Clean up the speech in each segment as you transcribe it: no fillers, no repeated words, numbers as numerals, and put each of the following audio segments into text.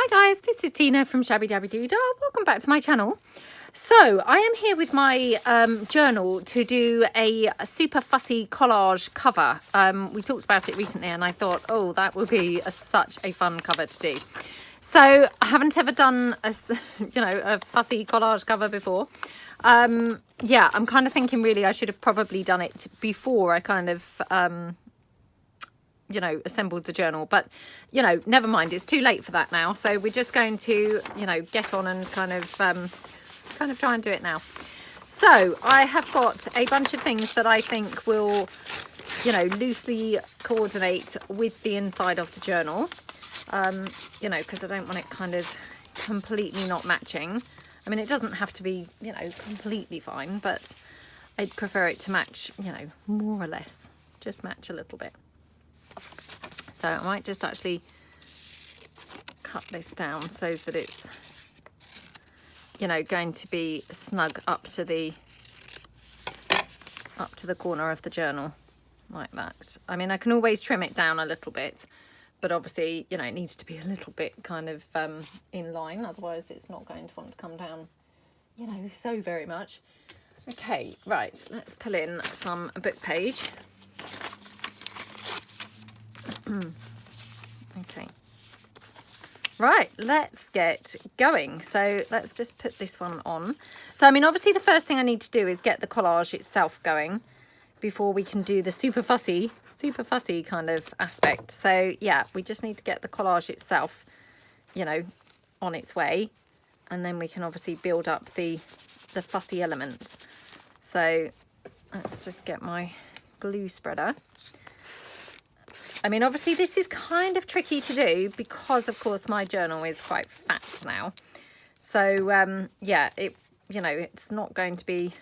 Hi guys, this is Tina from Shabbydabbydoodah. Welcome back to my channel. So I am here with my journal to do a super fussy collage cover. We talked about it recently and I thought, oh, that would be such a fun cover to do. So I haven't ever done a fussy collage cover before. Yeah, I'm kind of thinking really I should have probably done it before I kind of assembled the journal, but never mind, it's too late for that now. So we're just going to get on and kind of try and do it now. So I have got a bunch of things that I think will loosely coordinate with the inside of the journal, because I don't want it kind of completely not matching. I mean, it doesn't have to be completely fine, but I'd prefer it to match more or less, just match a little bit. So I might just actually cut this down so that it's, going to be snug up to the corner of the journal like that. I mean, I can always trim it down a little bit, but obviously, it needs to be a little bit kind of in line. Otherwise, it's not going to want to come down, so very much. Okay, right. Let's pull in some book page. Okay, right, let's get going. So let's just put this one on. So I mean, obviously the first thing I need to do is get the collage itself going before we can do the super fussy kind of aspect. So yeah, we just need to get the collage itself on its way, and then we can obviously build up the fussy elements. So let's just get my glue spreader. I mean, obviously this is kind of tricky to do because, of course, my journal is quite fat now. So, yeah, it's not going to be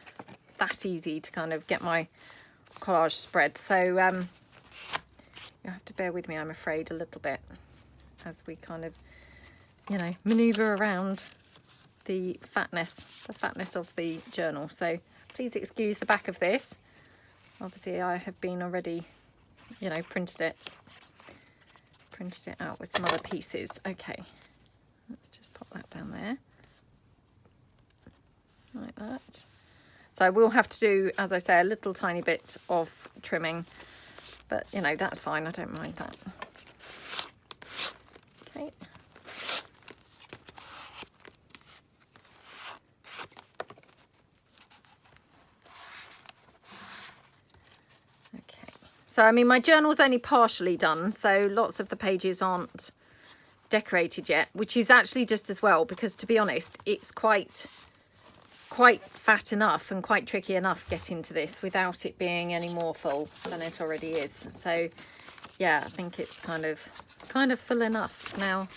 that easy to kind of get my collage spread. So, you have to bear with me, I'm afraid, a little bit as we kind of, maneuver around the fatness of the journal. So please excuse the back of this. Obviously, I have been already printed it out with some other pieces. Okay, let's just pop that down there like that. So I will have to do, as I say, a little tiny bit of trimming, but that's fine, I don't mind that. Okay, so, I mean, my journal's only partially done, so lots of the pages aren't decorated yet, which is actually just as well, because to be honest, it's quite fat enough and quite tricky enough getting to this without it being any more full than it already is. So, yeah, I think it's kind of full enough now.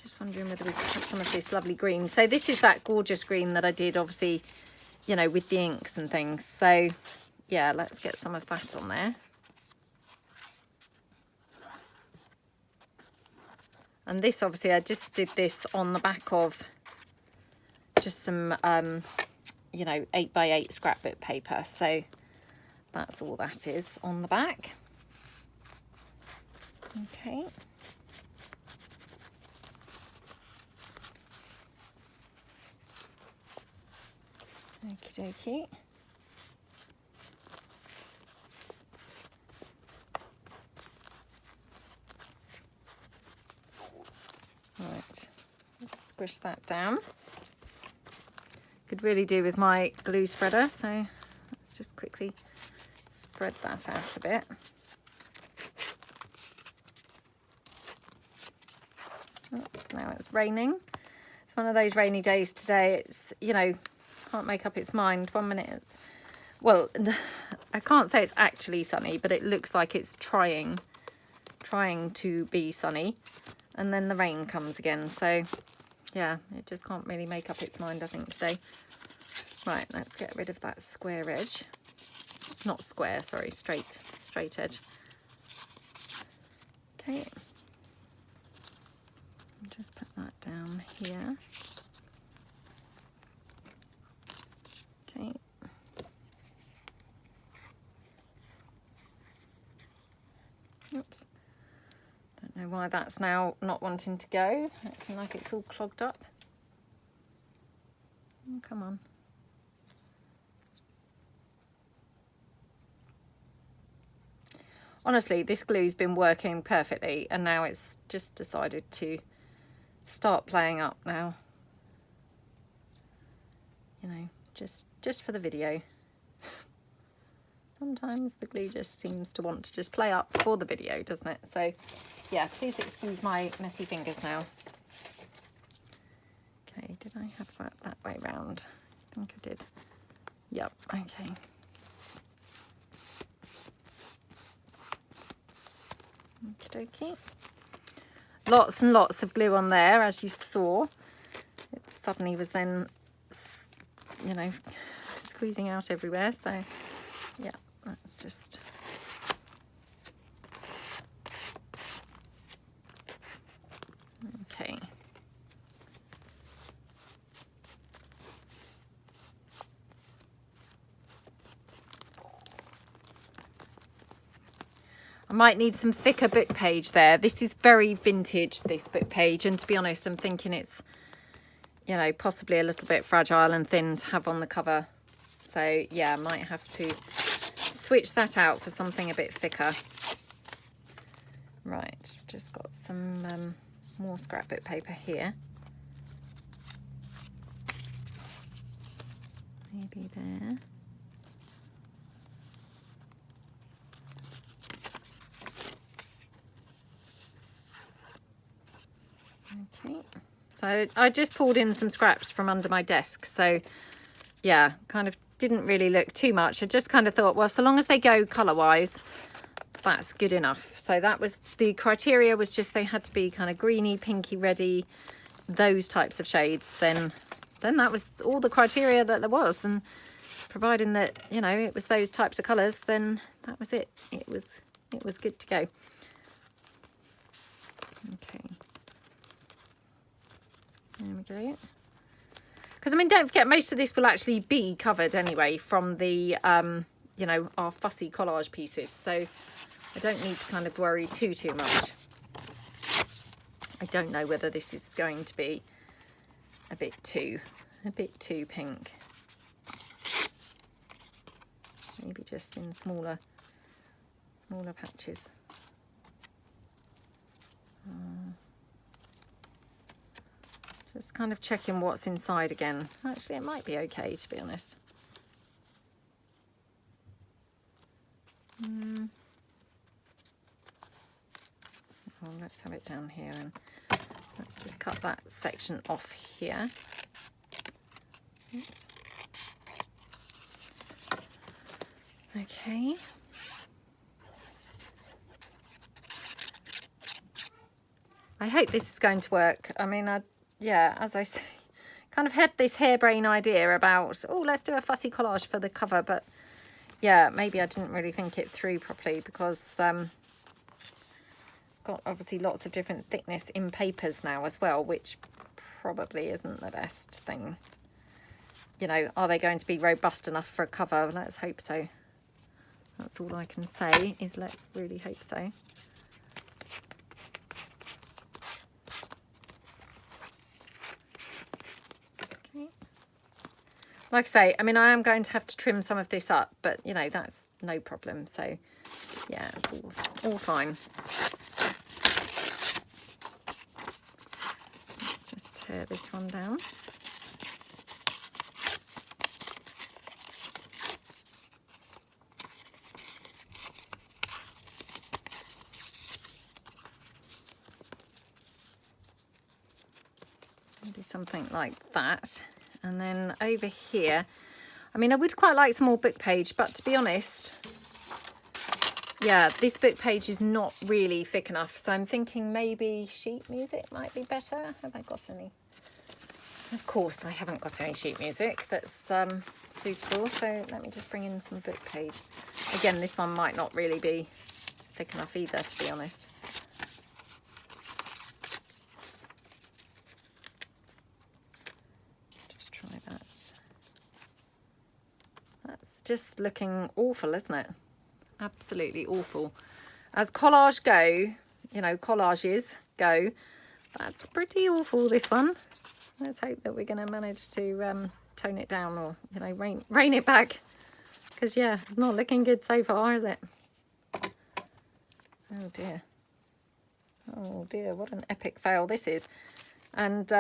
Just wondering whether we could have some of this lovely green. So this is that gorgeous green that I did, obviously, with the inks and things. So yeah, let's get some of that on there. And this, obviously, I just did this on the back of just some, 8x8 scrapbook paper. So that's all that is on the back. Okay. Okie dokie. Right, let's squish that down. Could really do with my glue spreader, so let's just quickly spread that out a bit. Oops, now it's raining. It's one of those rainy days today. It's, can't make up its mind. 1 minute it's, well, I can't say it's actually sunny, but it looks like it's trying to be sunny. And then the rain comes again, so yeah, it just can't really make up its mind, I think, today. Right, let's get rid of that square edge. Not square, sorry, straight edge. Okay. Just put that down here. Okay. Oops. Don't know why that's now not wanting to go, acting like it's all clogged up. Oh, come on. Honestly, this glue's been working perfectly, and now it's just decided to start playing up now. You know, just for the video. Sometimes the glue just seems to want to just play up for the video, doesn't it? So, yeah, please excuse my messy fingers now. Okay, did I have that way round? I think I did. Yep, okay. Okie dokie. Lots and lots of glue on there, as you saw. It suddenly was then, you know, squeezing out everywhere. So, yeah, that's just... Okay. I might need some thicker book page there. This is very vintage, this book page, and to be honest, I'm thinking it's, you know, possibly a little bit fragile and thin to have on the cover. So yeah, I might have to switch that out for something a bit thicker. Right, just got some more scrapbook paper here. Maybe there. Okay, so I just pulled in some scraps from under my desk, so yeah, kind of didn't really look too much. I just kind of thought, well, so long as they go colour wise, that's good enough. So that was the criteria, was just they had to be kind of greeny, pinky, reddy, those types of shades. Then that was all the criteria that there was, and providing that, you know, it was those types of colours, then that was it. It was good to go. Okay. There we go. Because, I mean, don't forget, most of this will actually be covered anyway from the, you know, our fussy collage pieces. So I don't need to kind of worry too much. I don't know whether this is going to be a bit too pink. Maybe just in smaller patches. Just kind of checking what's inside again. Actually, it might be okay, to be honest. Well, let's have it down here, and let's just cut that section off here. Oops. Okay. I hope this is going to work. I mean, yeah, as I say, kind of had this harebrained idea about, oh, let's do a fussy collage for the cover, but yeah, maybe I didn't really think it through properly, because got obviously lots of different thickness in papers now as well, which probably isn't the best thing. You know, are they going to be robust enough for a cover? Let's hope so. That's all I can say, is let's really hope so. Like I say, I mean, I am going to have to trim some of this up, but, you know, that's no problem. So, yeah, it's all fine. Let's just tear this one down. Maybe something like that. And then over here, I mean, I would quite like some more book page, but to be honest, yeah, this book page is not really thick enough. So I'm thinking maybe sheet music might be better. Have I got any? Of course, I haven't got any sheet music that's suitable. So let me just bring in some book page. Again, this one might not really be thick enough either, to be honest. Just looking awful, isn't it? Absolutely awful. As collage go, you know, collages go. That's pretty awful, this one. Let's hope that we're going to manage to tone it down, or, you know, rein it back. Because, yeah, it's not looking good so far, is it? Oh, dear. Oh, dear, what an epic fail this is. And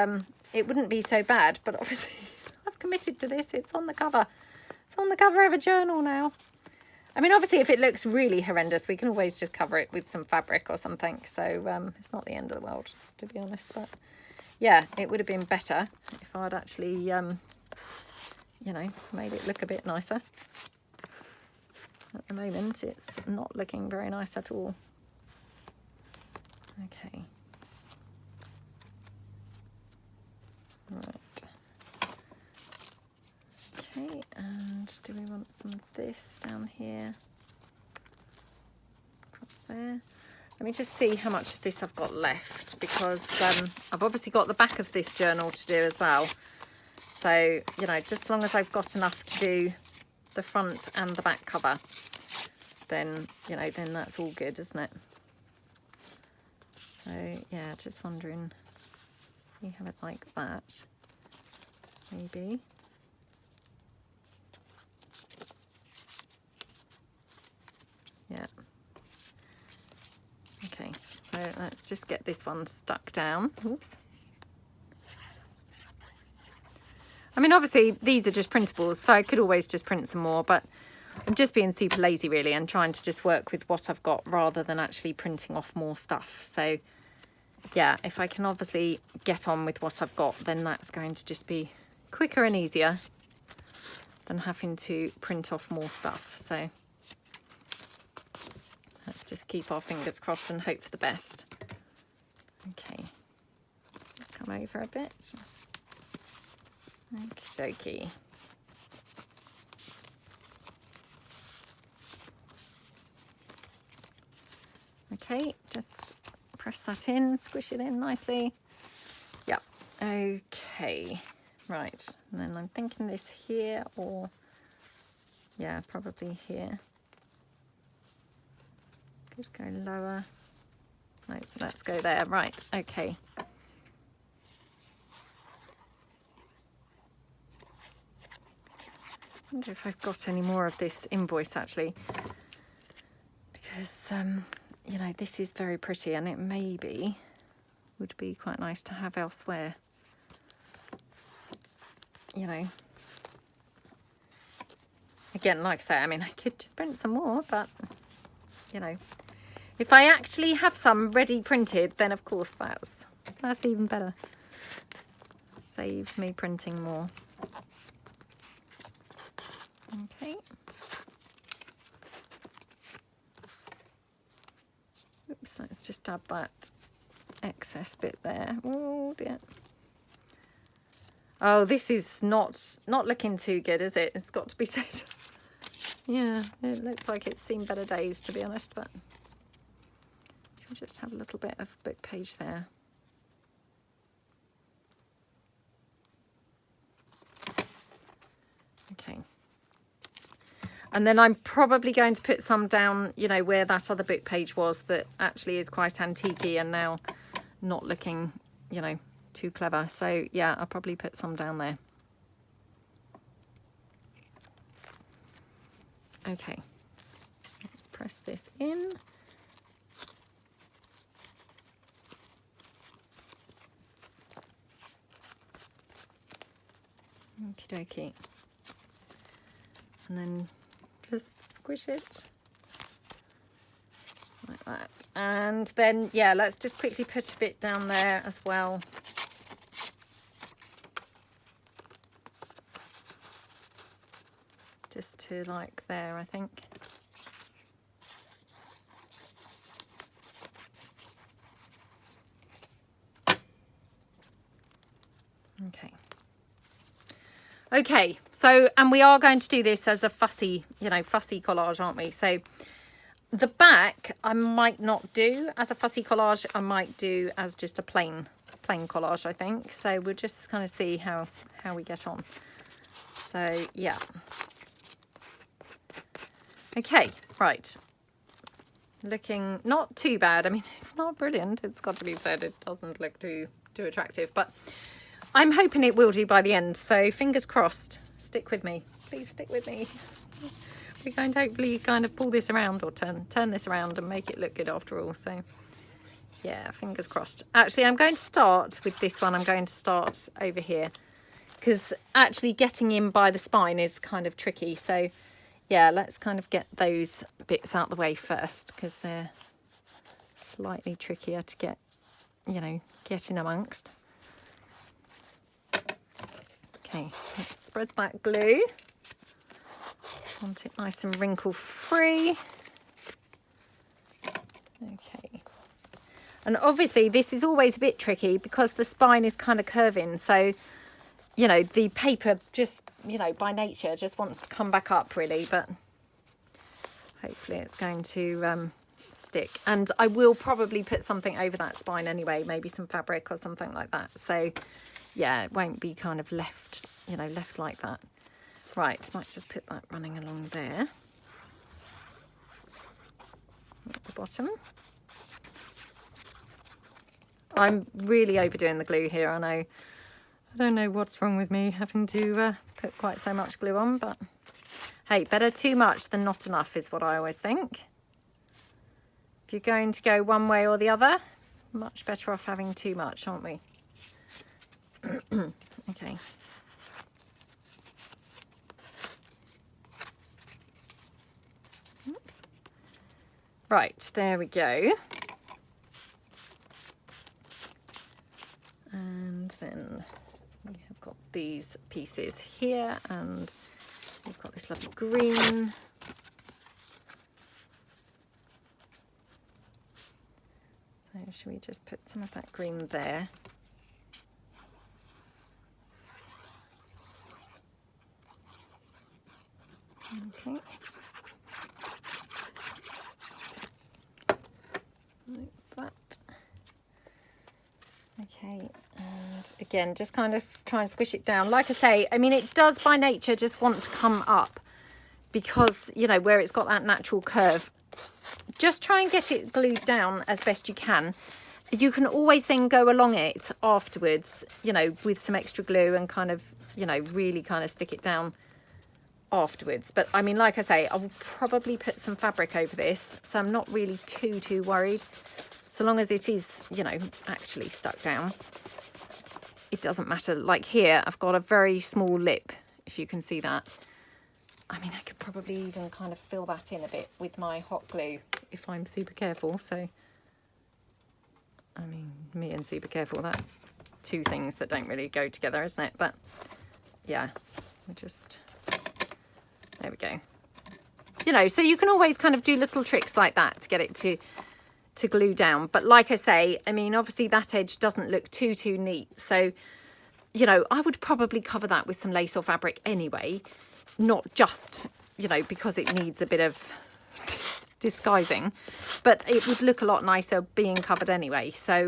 it wouldn't be so bad, but obviously I've committed to this. It's on the cover. It's on the cover of a journal now. I mean, obviously, if it looks really horrendous, we can always just cover it with some fabric or something. So it's not the end of the world, to be honest. But, yeah, it would have been better if I'd actually, you know, made it look a bit nicer. At the moment, it's not looking very nice at all. Okay. Right. Okay, and do we want some of this down here? Across there. Let me just see how much of this I've got left, because I've obviously got the back of this journal to do as well. So, you know, just as long as I've got enough to do the front and the back cover, then, you know, then that's all good, isn't it? So, yeah, just wondering if we have it like that, maybe. Yeah. Okay, so let's just get this one stuck down. Oops. I mean, obviously, these are just printables, so I could always just print some more, but I'm just being super lazy, really, and trying to just work with what I've got rather than actually printing off more stuff. So, yeah, if I can obviously get on with what I've got, then that's going to just be quicker and easier than having to print off more stuff. So let's just keep our fingers crossed and hope for the best. Okay, let's just come over a bit. Okie dokie. Okay, just press that in, squish it in nicely. Yep, okay, right. And then I'm thinking this here, or, yeah, probably here. Could go lower. No, let's go there. Right, okay. I wonder if I've got any more of this invoice, actually, because you know, this is very pretty, and it maybe would be quite nice to have elsewhere. You know, again, like I say, I mean, I could just print some more, but, you know, if I actually have some ready printed, then of course that's even better. Saves me printing more. Okay. Oops, let's just add that excess bit there. Oh dear. Oh, this is not looking too good, is it? It's got to be said. Yeah, it looks like it's seen better days, to be honest, but we'll just have a little bit of book page there. Okay. And then I'm probably going to put some down, you know, where that other book page was that actually is quite antique-y and now not looking, you know, too clever. So, yeah, I'll probably put some down there. Okay. Let's press this in. Okie dokie. And then just squish it like that. And then, yeah, let's just quickly put a bit down there as well. Just to like there, I think. Okay. Okay, so, and we are going to do this as a fussy, you know, fussy collage, aren't we? So the back I might not do as a fussy collage. I might do as just a plain collage, I think. So we'll just kind of see how we get on. So, yeah. Okay, right. looking not too bad. I mean, it's not brilliant, it's got to be said. It doesn't look too attractive, but I'm hoping it will do by the end. So fingers crossed. Stick with me, please stick with me. We're going to hopefully kind of pull this around, or turn this around and make it look good after all. So yeah, fingers crossed. Actually, I'm going to start with this one. I'm going to start over here, because actually getting in by the spine is kind of tricky. So yeah, let's kind of get those bits out the way first, because they're slightly trickier to get, you know, get in amongst. Okay, let's spread that glue. Want it nice and wrinkle free. Okay. And obviously this is always a bit tricky because the spine is kind of curving. So, you know, the paper just, you know, by nature just wants to come back up really, but hopefully it's going to stick. And I will probably put something over that spine anyway, maybe some fabric or something like that. So yeah, it won't be kind of left, you know, left like that. Right, might just put that running along there at the bottom. I'm really overdoing the glue here, I know. I don't know what's wrong with me having to put quite so much glue on, but hey, better too much than not enough is what I always think. If you're going to go one way or the other, much better off having too much, aren't we? Okay. Oops. Right, there we go. And then we have got these pieces here, and we've got this lovely green. So should we just put some of that green there? Okay. Like that. Okay, and again, just kind of try and squish it down. Like I say, I mean, it does by nature just want to come up because, you know, where it's got that natural curve. Just try and get it glued down as best you can. You can always then go along it afterwards, you know, with some extra glue and kind of, you know, really kind of stick it down afterwards. But I mean, like I say, I will probably put some fabric over this, so I'm not really too worried. So long as it is, you know, actually stuck down, it doesn't matter. Like here, I've got a very small lip, if you can see that. I mean, I could probably even kind of fill that in a bit with my hot glue if I'm super careful. So, I mean, me and super careful, that's two things that don't really go together, isn't it? But yeah, we just, there we go. You know, so you can always kind of do little tricks like that to get it to glue down. But like I say, I mean, obviously that edge doesn't look too neat. So, you know, I would probably cover that with some lace or fabric anyway, not just, you know, because it needs a bit of disguising, but it would look a lot nicer being covered anyway. So,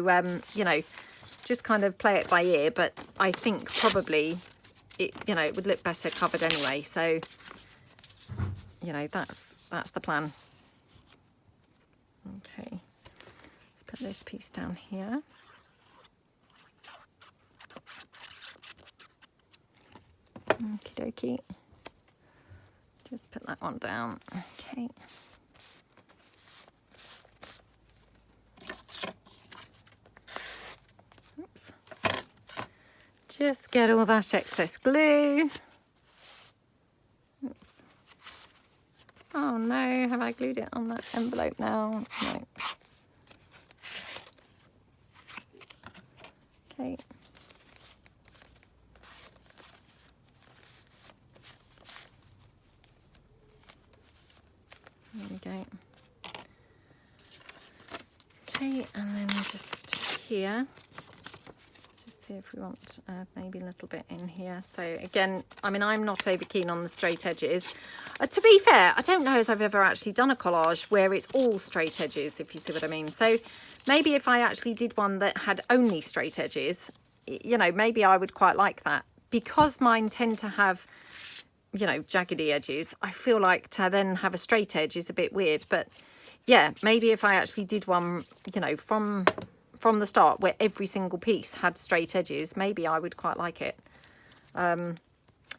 you know, just kind of play it by ear, but I think probably it, you know, it would look better covered anyway. So, you know, that's the plan. Okay. Put this piece down here. Okie dokie. Just put that one down. Okay. Oops. Just get all that excess glue. Oops. Oh no, have I glued it on that envelope now? No. Okay. There we go. Okay, and then just here, just see if we want maybe a little bit in here. So again, I mean, I'm not over keen on the straight edges. To be fair, I don't know as I've ever actually done a collage where it's all straight edges, if you see what I mean. So maybe if I actually did one that had only straight edges, you know, maybe I would quite like that. Because mine tend to have, you know, jaggedy edges, I feel like to then have a straight edge is a bit weird. But yeah, maybe if I actually did one, you know, from the start where every single piece had straight edges, maybe I would quite like it.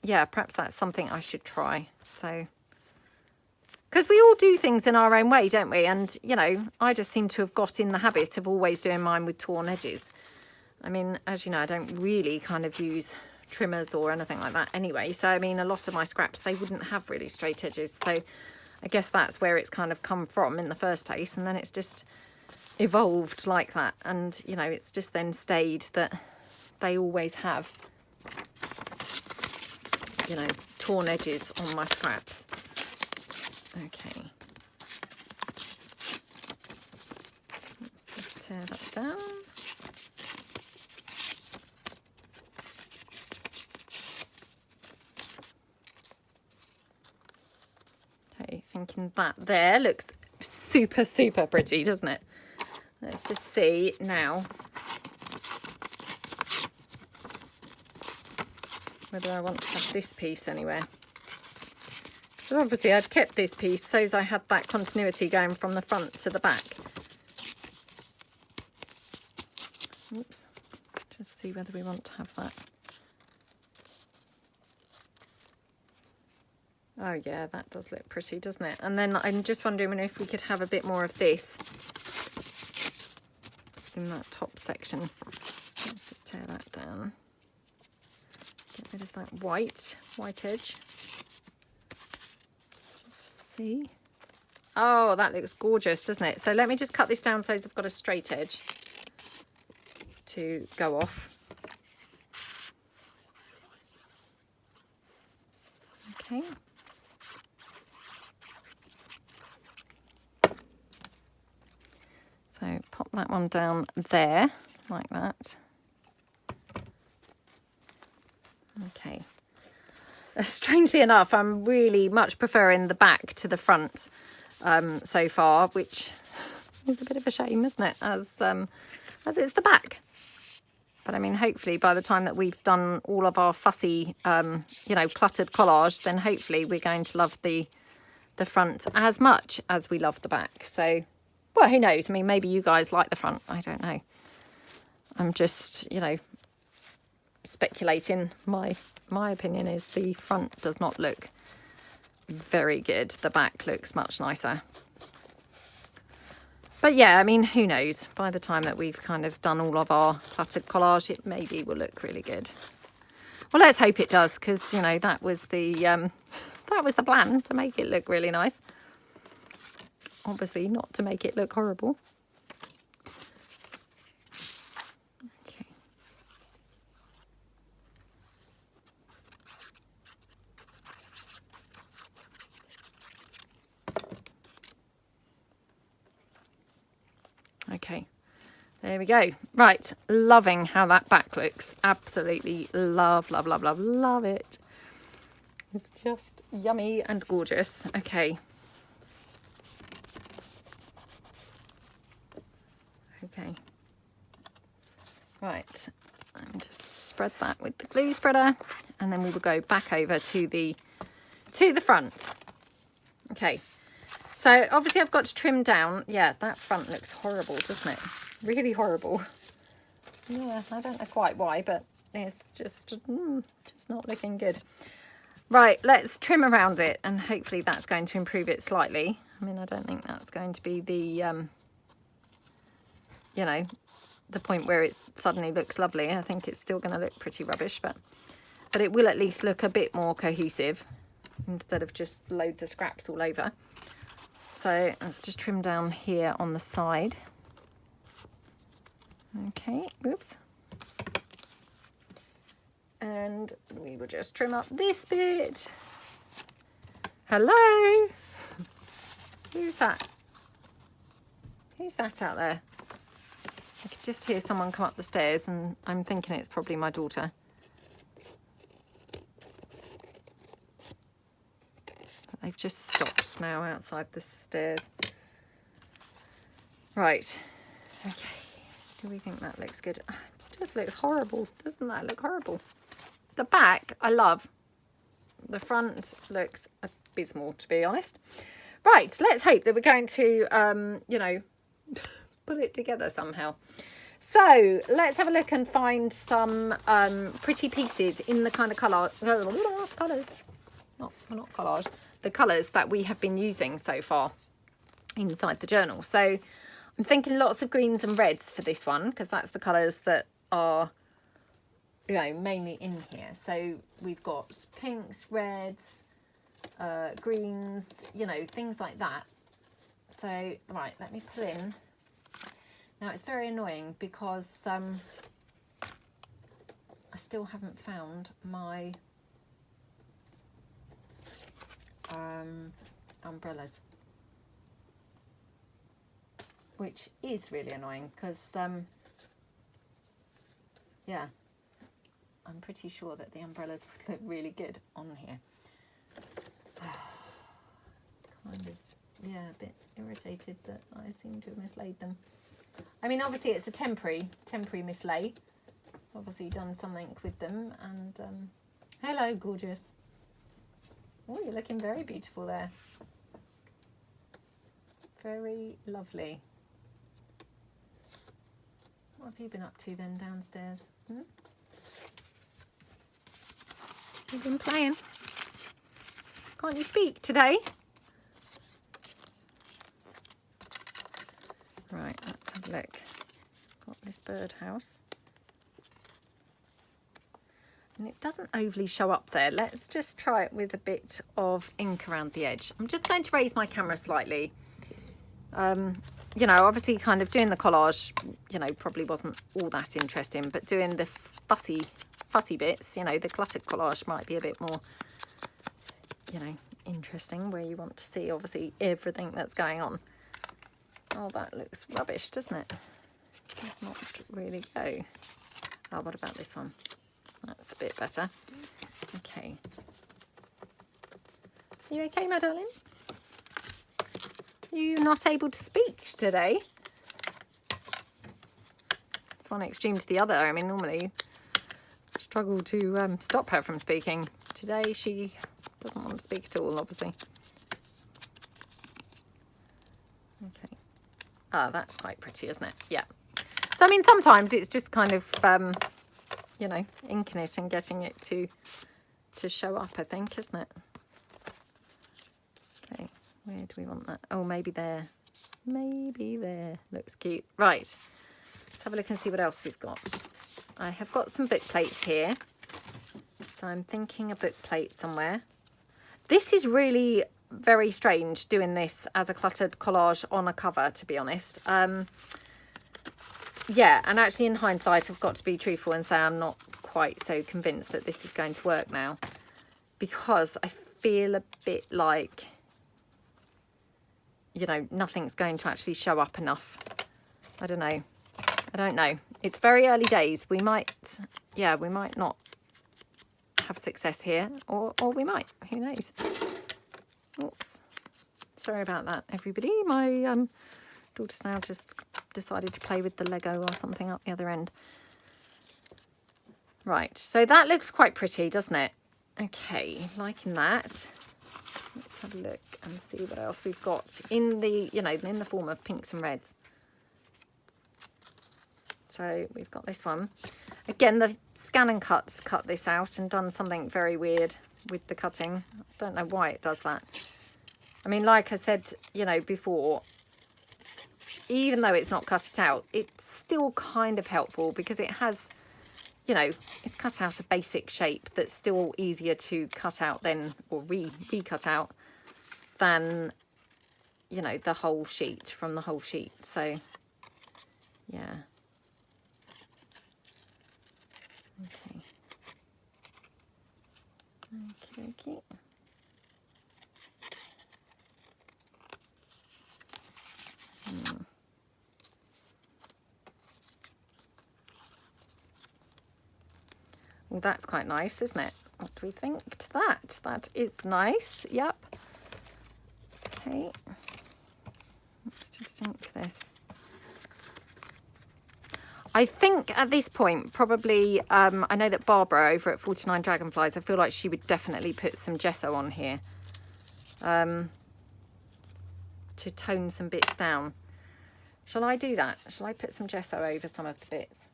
Yeah, perhaps that's something I should try. So, because we all do things in our own way, don't we? And, you know, I just seem to have got in the habit of always doing mine with torn edges. I mean, as you know, I don't really kind of use trimmers or anything like that anyway. So, I mean, a lot of my scraps, they wouldn't have really straight edges. So I guess that's where it's kind of come from in the first place. And then it's just evolved like that. And, you know, it's just then stayed that they always have, you know, torn edges on my scraps. Okay. Let's just tear that down. Okay, thinking that there looks super, super pretty, doesn't it? Let's just see now whether I want to have this piece anywhere. So obviously I'd kept this piece so as I had that continuity going from the front to the back. Oops. Just see whether we want to have that. Oh yeah, that does look pretty, doesn't it? And then I'm just wondering if we could have a bit more of this in that top section. Let's just tear that down. Get rid of that white edge. Just see. Oh, that looks gorgeous, doesn't it? So let me just cut this down so I've got a straight edge to go off. Okay. So pop that one down there, like that. Okay. Strangely enough, I'm really much preferring the back to the front so far, which is a bit of a shame, isn't it? As it's the back. But I mean, hopefully by the time that we've done all of our fussy, you know, cluttered collage, then hopefully we're going to love the front as much as we love the back. So, well, who knows? I mean, maybe you guys like the front. I don't know. I'm just, you know, speculating. My opinion is the front does not look very good. The back looks much nicer. But yeah, I mean, who knows? By the time that we've kind of done all of our cluttered collage, it maybe will look really good. Well, let's hope it does, because, you know, that was the plan, to make it look really nice. Obviously, not to make it look horrible. Okay. Okay, there we go. Right, loving how that back looks. Absolutely love, love, love, love, love it. It's just yummy and gorgeous. Okay. Okay. Right, and just spread that with the glue spreader, and then we will go back over to the front. Okay. So obviously I've got to trim down. Yeah, that front looks horrible, doesn't it? Really horrible. Yeah, I don't know quite why, but it's just not looking good. Right, let's trim around it, and hopefully that's going to improve it slightly. I mean, I don't think that's going to be the, you know, the point where it suddenly looks lovely. I think it's still going to look pretty rubbish, but it will at least look a bit more cohesive instead of just loads of scraps all over. So let's just trim down here on the side. Okay, oops. And we will just trim up this bit. Hello? Who's that? Who's that out there? I could just hear someone come up the stairs, and I'm thinking it's probably my daughter. But they've just stopped now outside the stairs. Right. Okay. Do we think that looks good? It just looks horrible. Doesn't that look horrible? The back, I love. The front looks abysmal, to be honest. Right, let's hope that we're going to, you know, put it together somehow. So let's have a look and find some pretty pieces in the kind of colours, not collage, the colours that we have been using so far inside the journal. So I'm thinking lots of greens and reds for this one, because that's the colours that are, you know, mainly in here. So we've got pinks, reds, greens, you know, things like that. So right, let me pull in. Now it's very annoying because I still haven't found my umbrellas, which is really annoying because yeah, I'm pretty sure that the umbrellas would look really good on here. Kind of, yeah, a bit irritated that I seem to have mislaid them. I mean, obviously it's a temporary mislay. Obviously done something with them, and hello, gorgeous. Oh, you're looking very beautiful there. Very lovely. What have you been up to then downstairs? Hmm? You've been playing. Can't you speak today? Right, let's have a look. Got this birdhouse. And it doesn't overly show up there. Let's just try it with a bit of ink around the edge. I'm just going to raise my camera slightly. You know, obviously kind of doing the collage, you know, probably wasn't all that interesting, but doing the fussy bits, you know, the cluttered collage might be a bit more, you know, interesting, where you want to see obviously everything that's going on. Oh, that looks rubbish, doesn't it? Does not really go. Oh, what about this one? That's a bit better. Okay. Are you okay, my darling? Are you not able to speak today? It's one extreme to the other. I mean, normally I struggle to stop her from speaking. Today she doesn't want to speak at all, obviously. Okay. Ah, that's quite pretty, isn't it? Yeah. So, I mean, sometimes it's just kind of, you know, inking it and getting it to show up, I think, isn't it? Okay, where do we want that? Oh, maybe there. Maybe there. Looks cute. Right. Let's have a look and see what else we've got. I have got some book plates here. So I'm thinking a book plate somewhere. This is really very strange doing this as a cluttered collage on a cover, to be honest. Yeah, and actually in hindsight I've got to be truthful and say I'm not quite so convinced that this is going to work now, because I feel a bit like, you know, nothing's going to actually show up enough. I don't know. I don't know. It's very early days. We might, yeah, we might not have success here, or we might. Who knows? Oops. Sorry about that, everybody. My daughter's now just decided to play with the Lego or something up the other end. Right, so that looks quite pretty, doesn't it? Okay, liking that. Let's have a look and see what else we've got in the, you know, in the form of pinks and reds. So we've got this one. Again, the Scan and Cuts cut this out and done something very weird with the cutting. I don't know why it does that. I mean, like I said, you know, before, even though it's not cut it out, it's still kind of helpful because it has, you know, it's cut out a basic shape that's still easier to cut out than, or re-cut out than, you know, the whole sheet, from the whole sheet. So, yeah. Okay. Okay. Well, that's quite nice, isn't it? What do we think to that? That is nice. Yep. Okay. Let's just ink this. I think at this point, probably, I know that Barbara over at 49 Dragonflies, I feel like she would definitely put some gesso on here. to tone some bits down. Shall I do that? Shall I put some gesso over some of the bits?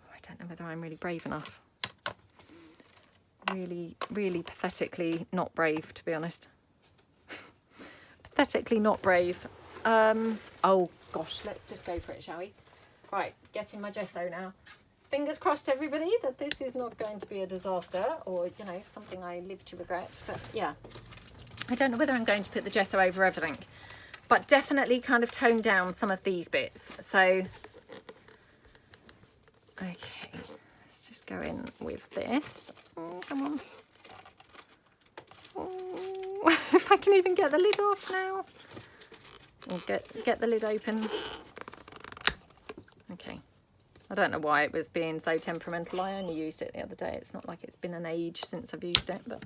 Oh, I don't know whether I'm really brave enough. Really pathetically not brave, to be honest. Pathetically not brave. Oh gosh, let's just go for it, shall we? Right, getting my gesso now. Fingers crossed, everybody, that this is not going to be a disaster or, you know, something I live to regret. But yeah, I don't know whether I'm going to put the gesso over everything, but definitely kind of tone down some of these bits. So, okay, let's just go in with this. Oh, come on. Oh, if I can even get the lid off now. Or get the lid open. Okay. I don't know why it was being so temperamental. I only used it the other day. It's not like it's been an age since I've used it, but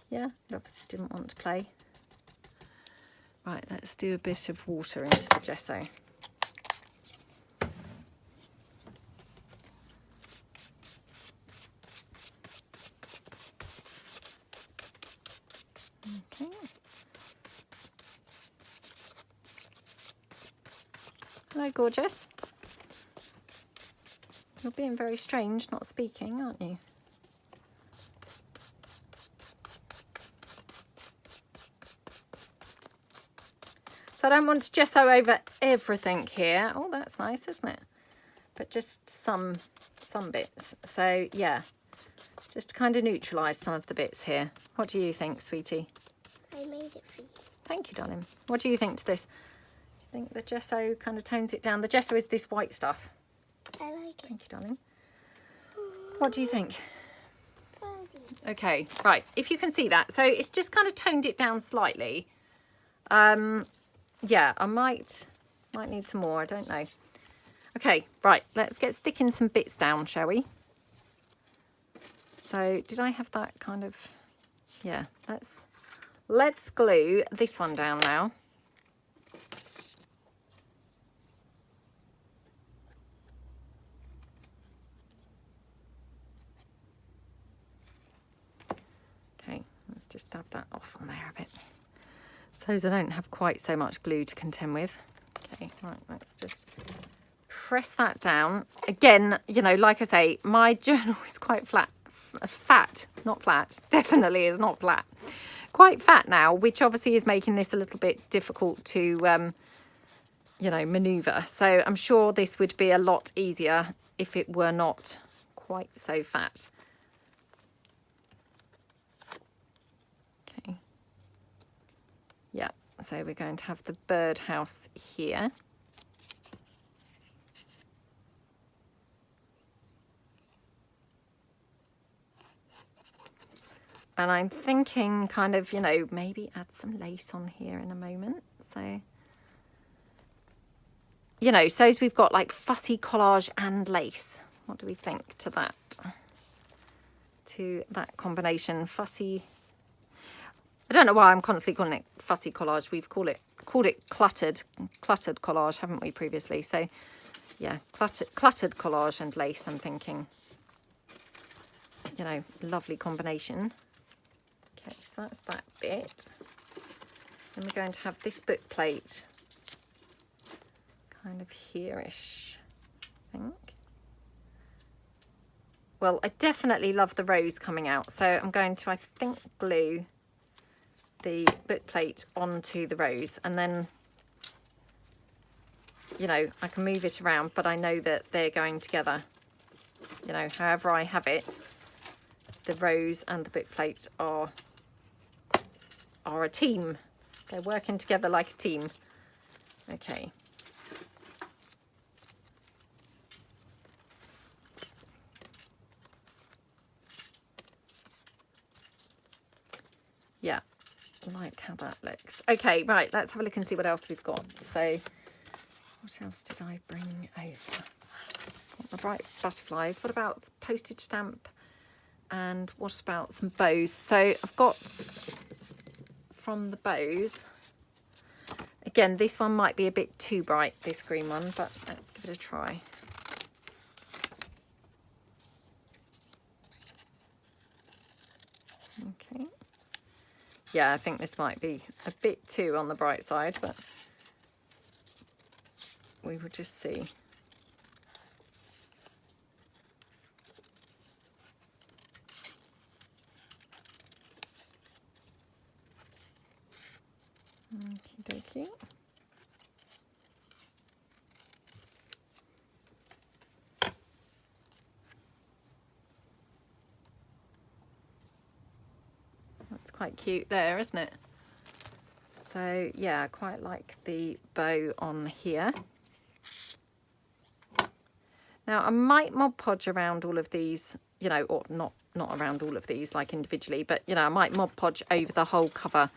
yeah, it obviously didn't want to play. Right, let's do a bit of water into the gesso. Okay. Hello, gorgeous. You're being very strange not speaking, aren't you? So I don't want to gesso over everything here. Oh, that's nice, isn't it? But just some bits. So yeah, just to kind of neutralise some of the bits here. What do you think, sweetie? I made it for you. Thank you, darling. What do you think to this? Do you think the gesso kind of tones it down? The gesso is this white stuff. I like it. Thank you, darling. What do you think? Funny. Okay, right. If you can see that. So it's just kind of toned it down slightly. Yeah, I might need some more. I don't know. Okay, right. Let's get sticking some bits down, shall we? So did I have that kind of... Yeah, let's glue this one down now. Okay, let's just dab that off on there a bit. Suppose I don't have quite so much glue to contend with. Okay, right, let's just press that down. Again, you know, like I say, my journal is quite fat, not flat, definitely is not flat. Quite fat now, which obviously is making this a little bit difficult to, you know, manoeuvre. So I'm sure this would be a lot easier if it were not quite so fat. Okay. Yeah, so we're going to have the birdhouse here. And I'm thinking kind of, you know, maybe add some lace on here in a moment. So, you know, so we've got like fussy collage and lace. What do we think to that? To that combination, fussy. I don't know why I'm constantly calling it fussy collage. We've called it cluttered collage, haven't we, previously? So, yeah, cluttered collage and lace, I'm thinking. You know, lovely combination. Okay, so that's that bit. Then we're going to have this book plate kind of here-ish, I think. Well, I definitely love the rose coming out, so I'm going to, I think, glue the book plate onto the rose, and then, you know, I can move it around, but I know that they're going together. You know, however I have it, the rose and the book plate are a team. They're working together like a team. Okay. Yeah, I like how that looks. Okay, right, let's have a look and see what else we've got. So, what else did I bring over? Got the bright butterflies. What about postage stamp? And what about some bows? So I've got from the bows, again, this one might be a bit too bright, this green one, but let's give it a try. Okay, Yeah, I think this might be a bit too on the bright side, but we will just see. Okie dokie. That's quite cute there, isn't it? So yeah, I quite like the bow on here. Now I might Mod Podge around all of these, you know, or not around all of these like individually, but you know, I might Mod Podge over the whole cover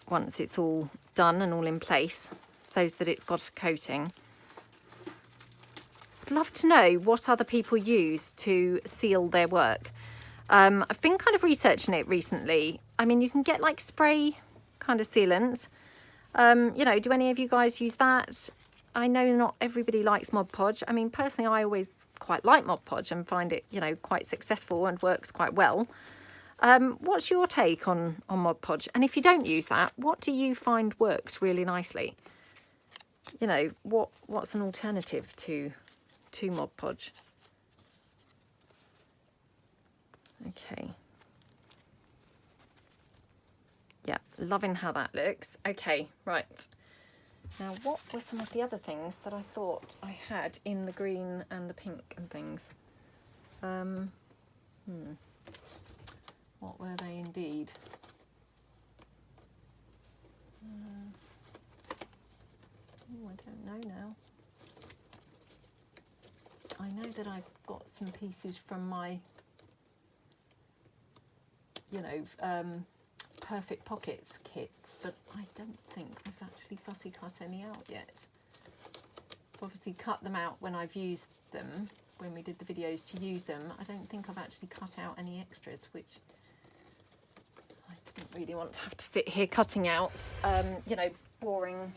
once it's all done and all in place, so that it's got a coating. I'd love to know what other people use to seal their work. I've been kind of researching it recently. I mean, you can get like spray kind of sealants. You know, do any of you guys use that? I know not everybody likes Mod Podge. I mean, personally, I always quite like Mod Podge and find it, you know, quite successful and works quite well. What's your take on Mod Podge? And if you don't use that, what do you find works really nicely? You know, what's an alternative to Mod Podge? Okay. Yeah, loving how that looks. Okay, right. Now, what were some of the other things that I thought I had in the green and the pink and things? What were they indeed? I don't know now. I know that I've got some pieces from my, you know, Perfect Pockets kits, but I don't think I've actually fussy cut any out yet. I've obviously cut them out when I've used them, when we did the videos to use them. I don't think I've actually cut out any extras, which I didn't really want to have to sit here cutting out, you know, boring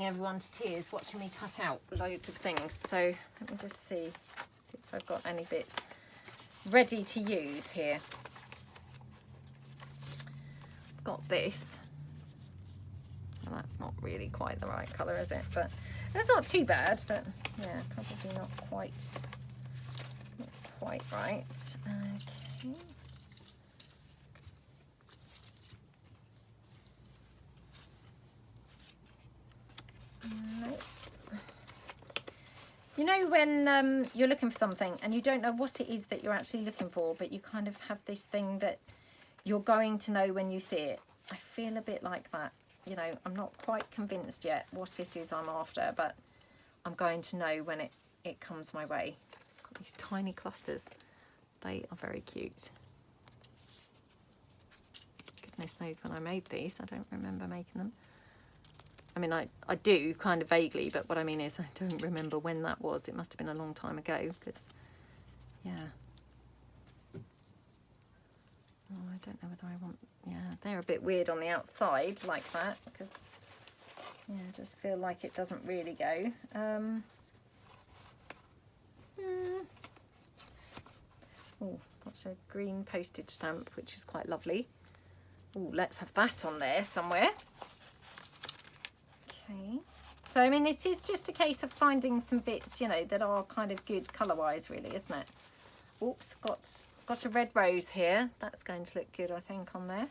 everyone to tears watching me cut out loads of things. So let me just see if I've got any bits ready to use here. Got this. Well, that's not really quite the right colour, is it? But it's not too bad, but yeah, probably not quite right. Okay. Nope. You know when you're looking for something and you don't know what it is that you're actually looking for, but you kind of have this thing that you're going to know when you see it. I feel a bit like that. You know, I'm not quite convinced yet what it is I'm after, but I'm going to know when it comes my way. Got these tiny clusters. They are very cute. Goodness knows when I made these. I don't remember making them. I mean, I do kind of vaguely, but what I mean is I don't remember when that was. It must have been a long time ago because, yeah. Oh, I don't know whether I want, yeah, they're a bit weird on the outside like that because, yeah, I just feel like it doesn't really go. Oh, got a green postage stamp, which is quite lovely. Oh, let's have that on there somewhere. Okay. So, I mean, it is just a case of finding some bits, you know, that are kind of good colour-wise, really, isn't it? Oops, got a red rose here. That's going to look good, I think, on there.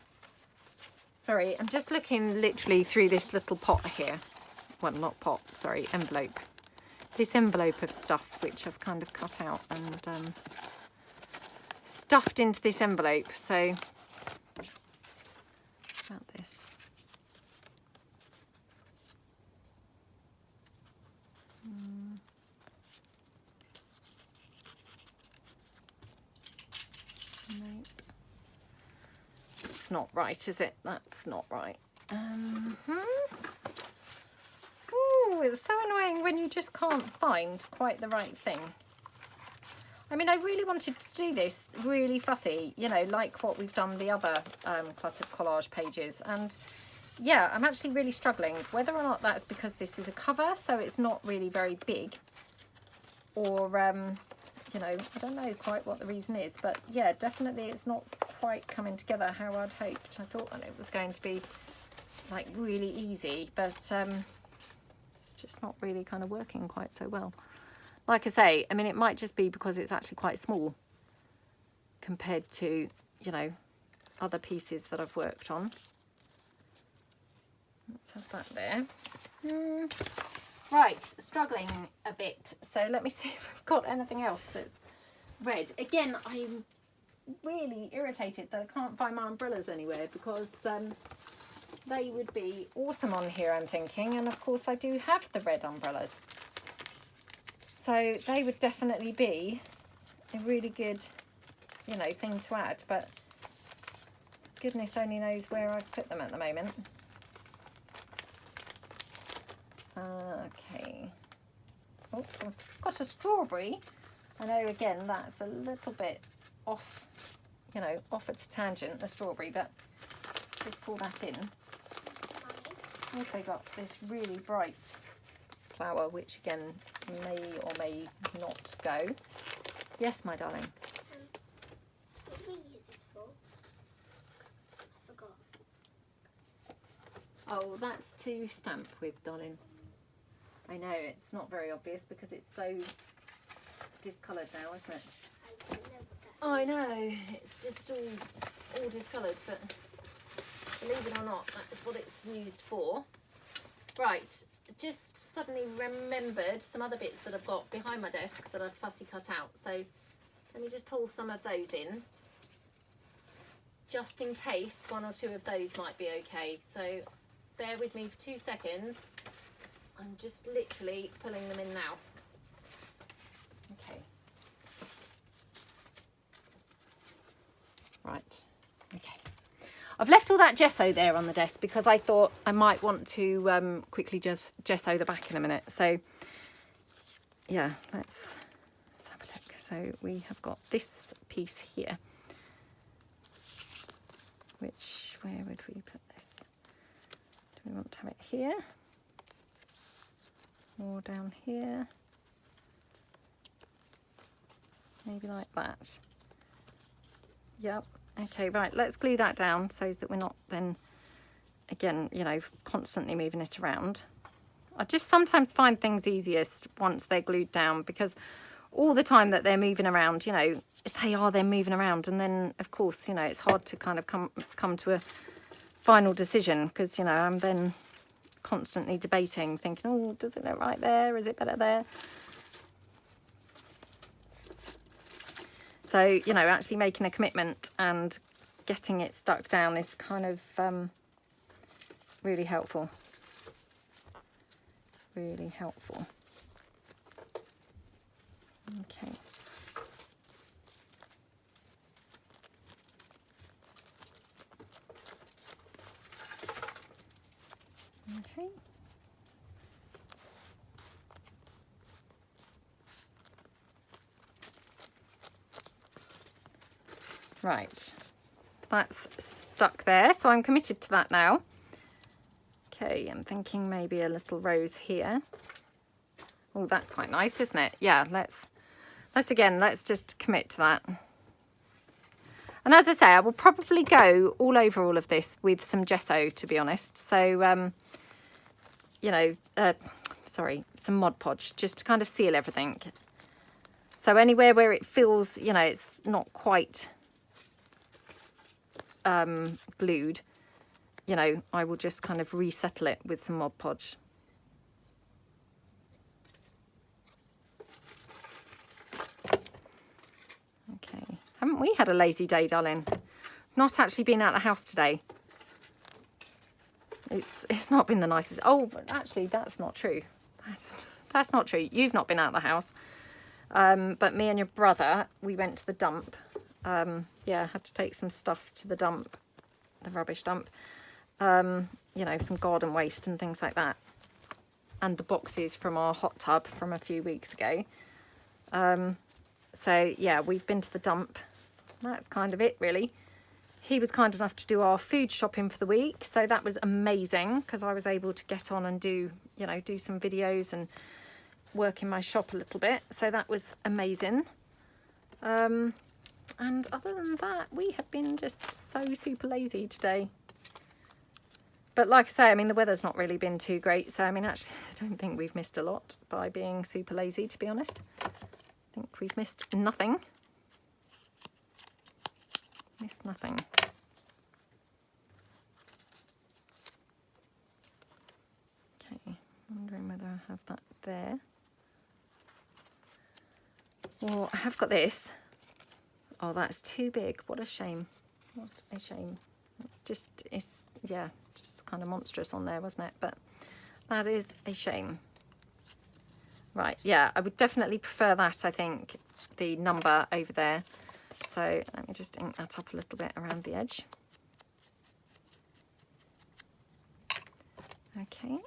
Sorry, I'm just looking literally through this little pot here. Well, not pot, sorry, envelope. This envelope of stuff which I've kind of cut out and stuffed into this envelope. So, about this. Nope. It's not right, is it? That's not right. Oh, it's so annoying when you just can't find quite the right thing. I mean, I really wanted to do this really fussy, you know, like what we've done the other Cluttered Collage pages. And yeah, I'm actually really struggling whether or not that's because this is a cover, so it's not really very big, or you know, I don't know quite what the reason is, but yeah, definitely it's not quite coming together how I'd hoped. I thought that it was going to be like really easy, but it's just not really kind of working quite so well. Like I say, I mean, it might just be because it's actually quite small compared to, you know, other pieces that I've worked on. Let's have that there. Right, struggling a bit. So let me see if I've got anything else that's red. Again, I'm really irritated that I can't find my umbrellas anywhere, because they would be awesome on here, I'm thinking. And of course I do have the red umbrellas. So they would definitely be a really good, you know, thing to add. But goodness only knows where I've put them at the moment. Okay. Oh, I've got a strawberry. I know, again, that's a little bit off, you know, off at a tangent, the strawberry, but let's just pull that in. Also got this really bright flower, which again may or may not go. Yes, my darling. What do we use this for? I forgot. Oh, that's to stamp with, darling. I know, it's not very obvious because it's so discoloured now, isn't it? I don't know what that I know, it's just all discoloured, but believe it or not, that's what it's used for. Right, just suddenly remembered some other bits that I've got behind my desk that I've fussy cut out. So let me just pull some of those in, just in case one or two of those might be okay. So bear with me for 2 seconds. I'm just literally pulling them in now. Okay. Right, okay. I've left all that gesso there on the desk because I thought I might want to quickly just gesso the back in a minute. So yeah, let's have a look. So we have got this piece here, which, where would we put this? Do we want to have it here? Or down here? Maybe like that. Yep. Okay, right, let's glue that down so that we're not then, again, you know, constantly moving it around. I just sometimes find things easiest once they're glued down, because all the time that they're moving around, you know, they're moving around, and then, of course, you know, it's hard to kind of come to a final decision, because, you know, I'm then constantly debating, thinking, oh, does it look right there? Is it better there? So, you know, actually making a commitment and getting it stuck down is kind of really helpful. Really helpful. Okay. Okay. Right, that's stuck there, so I'm committed to that now. Okay, I'm thinking maybe a little rose here. Oh, that's quite nice, isn't it? Yeah, let's just commit to that. And as I say, I will probably go all over all of this with some gesso, to be honest. So, you know, sorry, some Mod Podge, just to kind of seal everything. So anywhere where it feels, you know, it's not quite glued, you know, I will just kind of resettle it with some Mod Podge. Okay, haven't we had a lazy day, darling? Not actually been out of the house today. It's not been the nicest. Oh, but actually that's not true. That's not true. You've not been out of the house. But me and your brother, we went to the dump. Yeah, had to take some stuff to the dump, the rubbish dump. You know, some garden waste and things like that. And the boxes from our hot tub from a few weeks ago. So yeah, we've been to the dump. That's kind of it, really. He was kind enough to do our food shopping for the week, so that was amazing, because I was able to get on and do, you know, do some videos and work in my shop a little bit. So that was amazing. And other than that, we have been just so super lazy today. But like I say, I mean, the weather's not really been too great. So, I mean, actually, I don't think we've missed a lot by being super lazy, to be honest. I think we've missed nothing. Missed nothing. Okay, wondering whether I have that there. Well, I have got this. Oh, that's too big. What a shame. What a shame. It's yeah, it's just kind of monstrous on there, wasn't it? But that is a shame. Right, yeah, I would definitely prefer that, I think, the number over there. So let me just ink that up a little bit around the edge. Okay.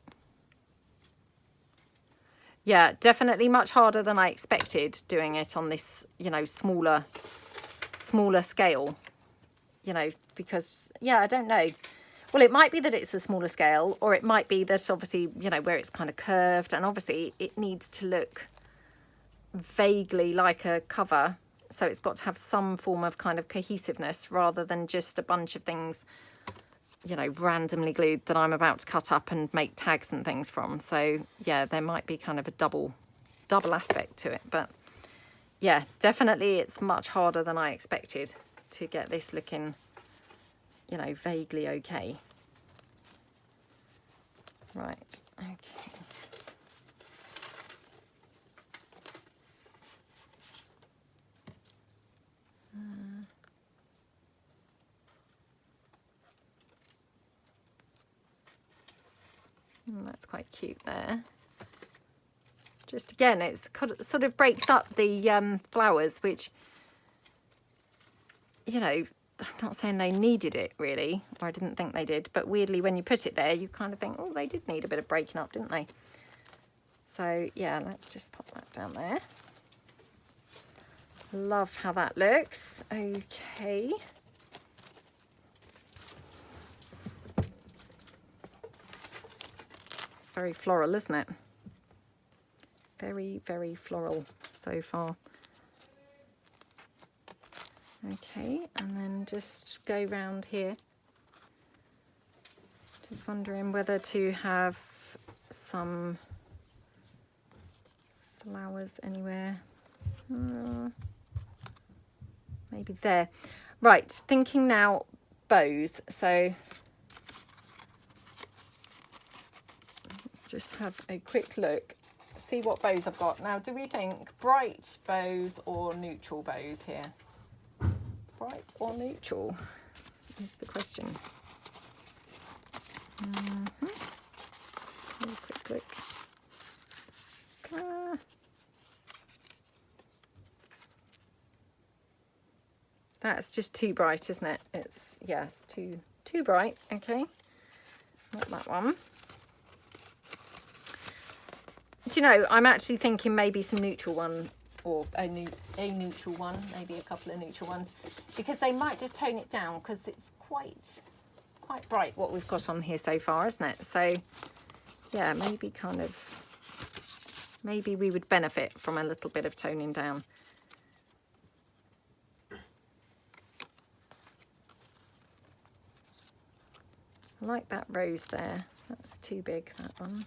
Yeah, definitely much harder than I expected doing it on this, you know, smaller scale, you know, because, yeah, I don't know. Well, it might be that it's a smaller scale, or it might be that obviously, you know, where it's kind of curved, and obviously it needs to look vaguely like a cover. So it's got to have some form of kind of cohesiveness rather than just a bunch of things, you know, randomly glued that I'm about to cut up and make tags and things from. So yeah, there might be kind of a double aspect to it, but yeah, definitely it's much harder than I expected to get this looking, you know, vaguely okay. Right, okay. That's quite cute there. Just again, it's sort of breaks up the flowers, which, you know, I'm not saying they needed it really, or I didn't think they did, but weirdly when you put it there, you kind of think, oh, they did need a bit of breaking up, didn't they? So yeah, let's just pop that down there. Love how that looks. Okay. It's very floral, isn't it? Very, very floral so far. Okay, and then just go round here. Just wondering whether to have some flowers anywhere. Maybe there. Right, thinking now bows. So let's just have a quick look. See what bows I've got. Now, do we think bright bows or neutral bows here? Bright or neutral is the question. Have a quick look. That's just too bright, isn't it? It's, yes, too bright. Okay, not that one. Do you know, I'm actually thinking maybe some neutral one, or a neutral one, maybe a couple of neutral ones, because they might just tone it down, because it's quite bright what we've got on here so far, isn't it? So yeah, maybe maybe we would benefit from a little bit of toning down. I like that rose there. That's too big, that one.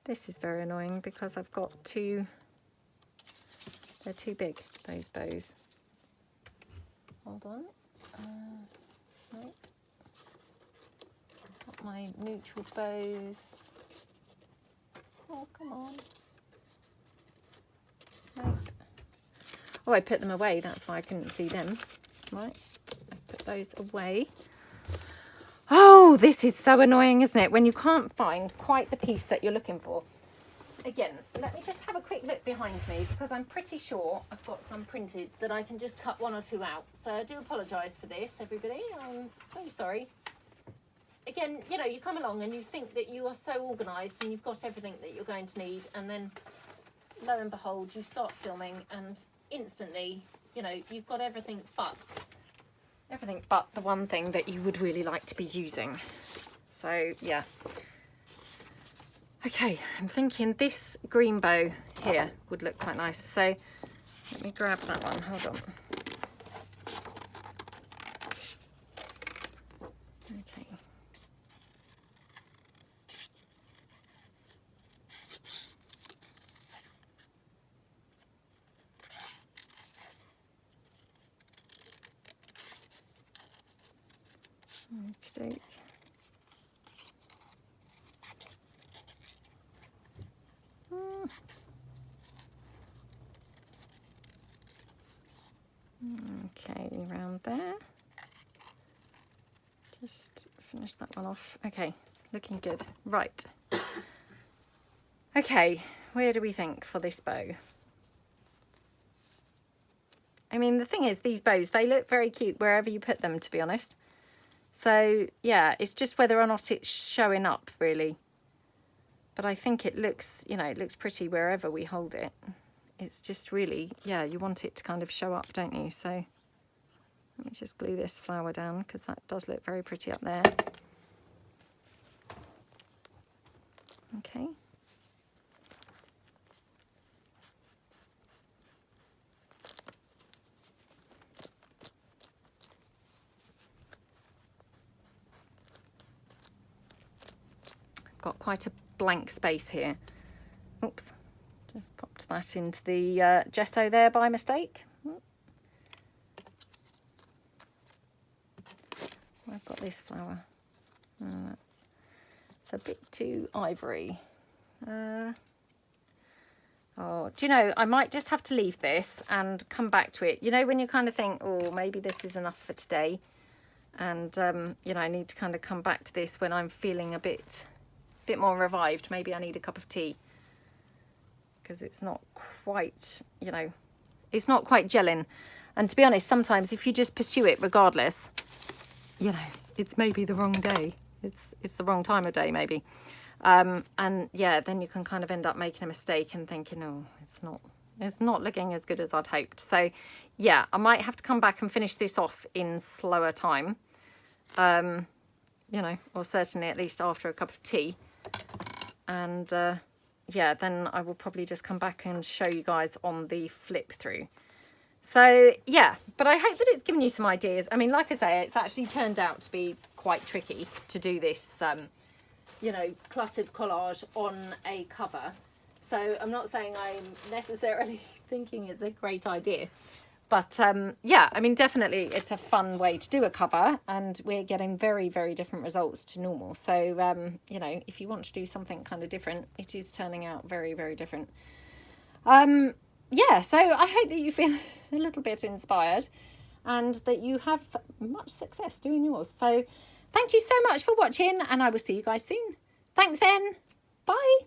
This is very annoying because I've got they're too big, those bows. Hold on. Nope. Got my neutral bows. Oh, come on. Nope. Oh, I put them away. That's why I couldn't see them. Right, I put those away. Oh, this is so annoying, isn't it? When you can't find quite the piece that you're looking for. Again, let me just have a quick look behind me, because I'm pretty sure I've got some printed that I can just cut one or two out. So I do apologise for this, everybody. I'm so sorry. Again, you know, you come along and you think that you are so organised and you've got everything that you're going to need, and then lo and behold, you start filming and instantly, you know, you've got everything but the one thing that you would really like to be using. So yeah, Okay, I'm thinking this green bow here would look quite nice. So let me grab that one, hold on. Okay. Okey-doke. Okay, around there. Just finish that one off. Okay, looking good. Right. Okay, where do we think for this bow? I mean, the thing is, these bows, they look very cute wherever you put them, to be honest. So, yeah, it's just whether or not it's showing up, really. But I think it looks, you know, it looks pretty wherever we hold it. It's just really, yeah, you want it to kind of show up, don't you? So let me just glue this flower down because that does look very pretty up there. Okay. Got quite a blank space here. Oops, just popped that into the gesso there by mistake. I've got this flower. Oh, that's a bit too ivory. Oh, do you know, I might just have to leave this and come back to it. You know, when you kind of think, oh, maybe this is enough for today. And, you know, I need to kind of come back to this when I'm feeling a bit more revived. Maybe I need a cup of tea. Because it's not quite, you know, it's not quite gelling. And to be honest, sometimes if you just pursue it regardless, you know, it's maybe the wrong day. It's the wrong time of day, maybe. And yeah, then you can kind of end up making a mistake and thinking, oh, it's not looking as good as I'd hoped. So yeah, I might have to come back and finish this off in slower time. You know, or certainly at least after a cup of tea. And yeah, then I will probably just come back and show you guys on the flip through. So yeah, but I hope that it's given you some ideas. I mean, like I say, it's actually turned out to be quite tricky to do this, you know, cluttered collage on a cover. So I'm not saying I'm necessarily thinking it's a great idea. But yeah, I mean, definitely it's a fun way to do a cover, and we're getting very, very different results to normal. So, you know, if you want to do something kind of different, it is turning out very, very different. Yeah, so I hope that you feel a little bit inspired and that you have much success doing yours. So thank you so much for watching, and I will see you guys soon. Thanks then. Bye.